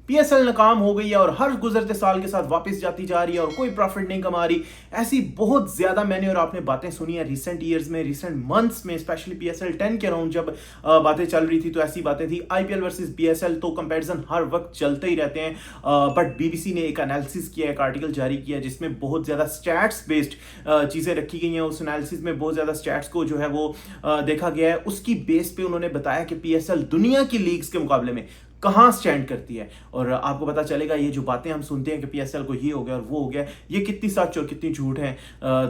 PSL नाकाम हो गई है और हर गुजरते साल के साथ वापस जाती जा रही है और कोई प्रॉफिट नहीं कमा रही। ऐसी बहुत ज्यादा मैंने और आपने बातें सुनी है रिसेंट ईयर्स में, रिसेंट मंथ्स में, स्पेशली पीएसएल 10 के अराउंड जब बातें चल रही थी तो ऐसी बातें थी। आईपीएल वर्सेस पीएसएल तो कंपैरिजन हर वक्त चलते ही रहते हैं, बट बीबीसी ने एक एनालिसिस किया, एक आर्टिकल जारी किया जिसमें बहुत ज्यादा स्टैट्स बेस्ड चीजें रखी गई हैं। उस एनालिसिस में बहुत ज्यादा स्टैट्स को जो है वो देखा गया है। उसकी बेस पे उन्होंने बताया कि पीएसएल दुनिया की लीग्स के मुकाबले में कहां स्टैंड करती है। और आपको पता चलेगा ये जो बातें हम सुनते हैं कि पीएसएल को ये हो गया और वो हो गया, ये कितनी सच और कितनी झूठ है।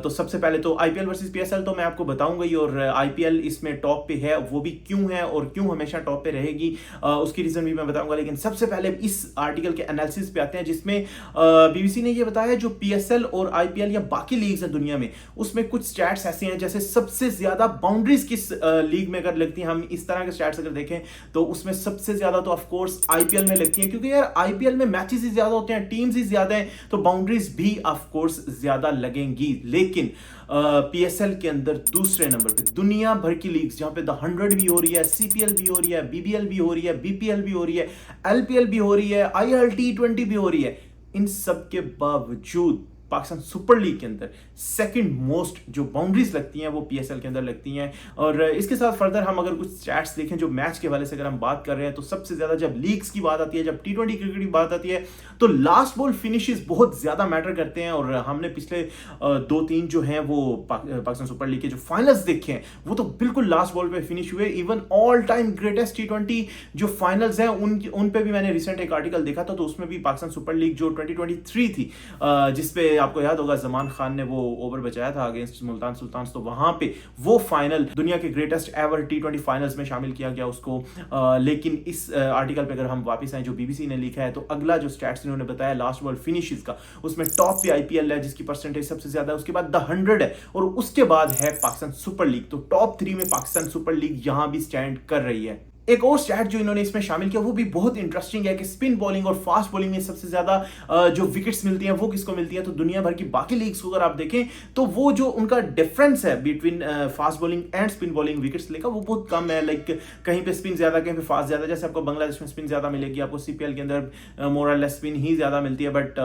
तो सबसे पहले तो आईपीएल वर्सेस पीएसएल तो मैं आपको बताऊंगा ही, और आईपीएल इसमें टॉप पे है, वो भी क्यों है और क्यों हमेशा टॉप पे रहेगी, उसकी रीजन भी मैं बताऊंगा। लेकिन सबसे पहले इस आर्टिकल के एनालिसिस पे आते हैं जिसमें बीबीसी ने ये बताया जो पीएसएल और आईपीएल या बाकी लीग्स हैं दुनिया में, उसमें कुछ स्टैट्स ऐसे हैं जैसे सबसे ज्यादा बाउंड्रीज किस लीग में अगर लगती है, हम इस तरह के स्टैट्स अगर देखें तो उसमें सबसे ज्यादा तो ऑफ आईपीएल में लगती है, क्योंकि यार आईपीएल में मैचेस ही ज्यादा होते हैं, टीम्स ही ज्यादा हैं, तो बाउंड्रीज भी ऑफ कोर्स ज्यादा लगेंगी। लेकिन पीएसएल के अंदर दूसरे नंबर पे दुनिया भर की लीग्स जहां पे द 100 भी हो रही है, सीपीएल भी हो रही है, बीबीएल भी हो रही है, बीपीएल भी हो रही है, एलपीएल भी हो रही है, आईएल T20 भी हो रही है, इन सब के बावजूद पाकिस्तान सुपर लीग के अंदर सेकंड मोस्ट जो बाउंड्रीज लगती हैं वो पीएसएल के अंदर लगती हैं। और इसके साथ फर्दर हम अगर कुछ स्टैट्स देखें जो मैच के वाले से अगर हम बात कर रहे हैं, तो सबसे ज्यादा जब लीग्स की बात आती है, जब T20 क्रिकेट की बात आती है, तो लास्ट बॉल फिनिशेस बहुत ज्यादा मैटर करते हैं। और हमने पिछले 2-3 जो हैं वो पाकिस्तान सुपर लीग के जो फाइनल्स देखे हैं वो तो बिल्कुल लास्ट बॉल पे फिनिश हुए। Even all time greatest T20 जो फाइनल्स हैं उन पे भी मैंने रिसेंट एक आर्टिकल देखा था, तो उसमें भी पाकिस्तान सुपर लीग जो 2023 थी, जिसपे आपको याद होगा जमान खान ने वो ओवर बचाया था अगेंस्ट मुल्तान सुल्तान, तो वहां पे वो फाइनल दुनिया के ग्रेटेस्ट एवर T20 फाइनल्स में शामिल किया गया उसको। लेकिन इस आर्टिकल पे अगर हम वापस आए जो बीबीसी ने लिखा है, तो अगला जो स्टैट्स इन्होंने बताया लास्ट बॉल फिनिशेस का, उसमें टॉप पे आईपीएल है जिसकी परसेंटेज सबसे ज्यादा है, उसके बाद द 100 है और उसके बाद है पाकिस्तान सुपर लीग। तो टॉप 3 में पाकिस्तान सुपर लीग यहां भी स्टैंड कर रही है। एक और स्टैट जो इन्होंने इसमें शामिल किया वो भी बहुत इंटरेस्टिंग है कि स्पिन बॉलिंग और फास्ट बॉलिंग में सबसे ज्यादा जो विकेट्स मिलती हैं वो किसको मिलती है। तो दुनिया भर की बाकी लीग्स को अगर आप देखें तो वो जो उनका डिफरेंस है between fast bowling and spin bowling wickets लेकर वो बहुत कम है। लाइक कहीं पे स्पिन ज्यादा, कहीं पे फास्ट ज्यादा। जैसे आपको बांग्लादेश में स्पिन ज्यादा मिलेगी, आपको सीपीएल के अंदर मोर और लेस स्पिन ही ज्यादा मिलती है, बट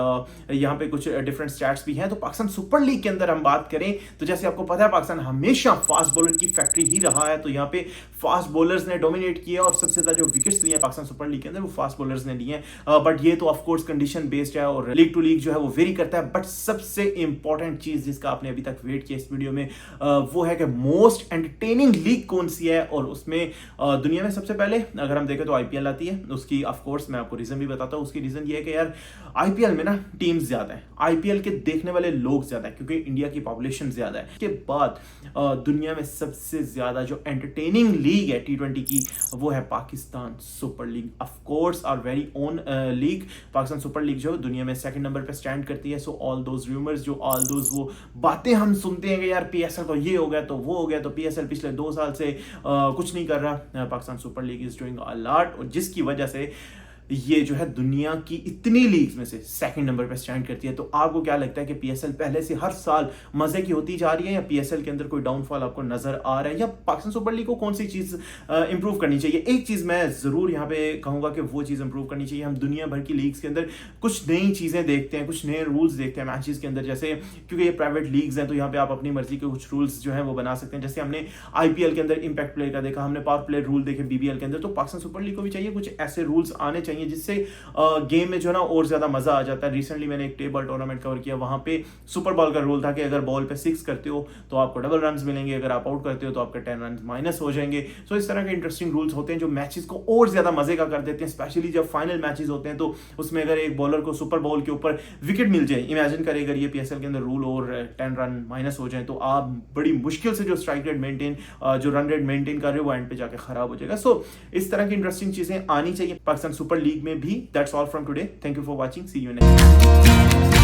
यहाँ पे कुछ डिफरेंट स्टैट्स भी हैं। तो पाकिस्तान सुपर लीग के अंदर हम बात करें तो जैसे आपको पता है पाकिस्तान हमेशा फास्ट बॉलर की फैक्ट्री ही रहा है, तो यहाँ पे फास्ट बॉलर्स ने डोमिनेट किया और सबसे ज्यादा जो विकेट्स लिए पाकिस्तान सुपर लीग के अंदर वो फास्ट बॉलर्स ने लिए हैं। बट ये तो ऑफ कोर्स कंडीशन बेस्ड है और लीग टू लीग जो है वो वेरी करता है। बट सबसे इंपॉर्टेंट चीज जिसका आपने अभी तक वेट किया इस वीडियो में, वो है कि मोस्ट एंटरटेनिंग लीग कौन सी है। और उसमें दुनिया में सबसे पहले अगर हम देखें तो आईपीएल आती है। उसकी ऑफ कोर्स मैं आपको रीजन भी बताता हूँ। उसकी रीजन ये है कि यार आईपीएल में ना टीम्स ज्यादा है, आईपीएल के देखने वाले लोग ज्यादा है क्योंकि इंडिया की पॉपुलेशन ज्यादा है। इसके बाद दुनिया में सबसे ज्यादा जो एंटरटेनिंग लीग है T20 की वो है Pakistan super league. Of course our very own league Pakistan super league जो दुनिया में सेकंड नंबर पे स्टैंड करती है। सो ऑल दोज रूमर्स, जो ऑल दोज वो बातें हम सुनते हैं कि यार पीएसएल तो ये हो गया तो वो हो गया, तो पीएसएल पिछले 2 साल से कुछ नहीं कर रहा, Pakistan super league is doing a lot, और जिसकी वजह से ये जो है दुनिया की इतनी लीग्स में से सेकंड नंबर पे स्टैंड करती है। तो आपको क्या लगता है कि पीएसएल पहले से हर साल मजे की होती जा रही है या पीएसएल के अंदर कोई डाउनफॉल आपको नजर आ रहा है, या पाकिस्तान सुपर लीग को कौन सी चीज इंप्रूव करनी चाहिए? एक चीज मैं जरूर यहाँ पे कहूंगा कि वो चीज इंप्रूव करनी चाहिए। हम दुनिया भर की लीग्स के अंदर कुछ नई चीजें देखते हैं, कुछ नए रूल्स देखते हैं मैचेस के अंदर, जैसे क्योंकि ये प्राइवेट लीग्स हैं तो यहाँ पे आप अपनी मर्जी के कुछ रूल्स जो है वो बना सकते हैं। जैसे हमने आईपीएल के अंदर इंपैक्ट प्ले का देखा, हमने पावर प्ले रूल देखे बीबीएल के अंदर, तो पाकिस्तान सुपर लीग को भी चाहिए कुछ ऐसे रूल्स आने चाहिए जिससे गेम में जो ना और ज्यादा मजा आ जाता है। रिसेंटली मैंने एक टेबल टूर्नामेंट कवर किया, वहां पे सुपर बॉल का रूल था कि अगर बॉल पे 6 करते हो तो आपको डबल रन मिलेंगे, अगर आप आउट करते हो तो आपके 10 रन माइनस हो जाएंगे। सो इस तरह के इंटरेस्टिंग रूल्स होते हैं जो मैचेस को और ज्यादा मजे का कर देते हैं, स्पेशली जब फाइनल मैचेस होते हैं। तो उसमें अगर एक बॉलर को सुपर बॉल के ऊपर विकेट मिल जाए, इमेजिन करें अगर ये पीएसएल के अंदर रूल और 10 रन माइनस हो जाए, तो आप बड़ी मुश्किल से जो स्ट्राइक रेट मेंटेन, जो रन रेट मेंटेन कर रहे हो वो एंड पे जाके खराब हो जाएगा। सो इस तरह की इंटरेस्टिंग चीजें आनी चाहिए पाकिस्तान सुपर लीग में भी। That's all from today, thank you for watching, see you next.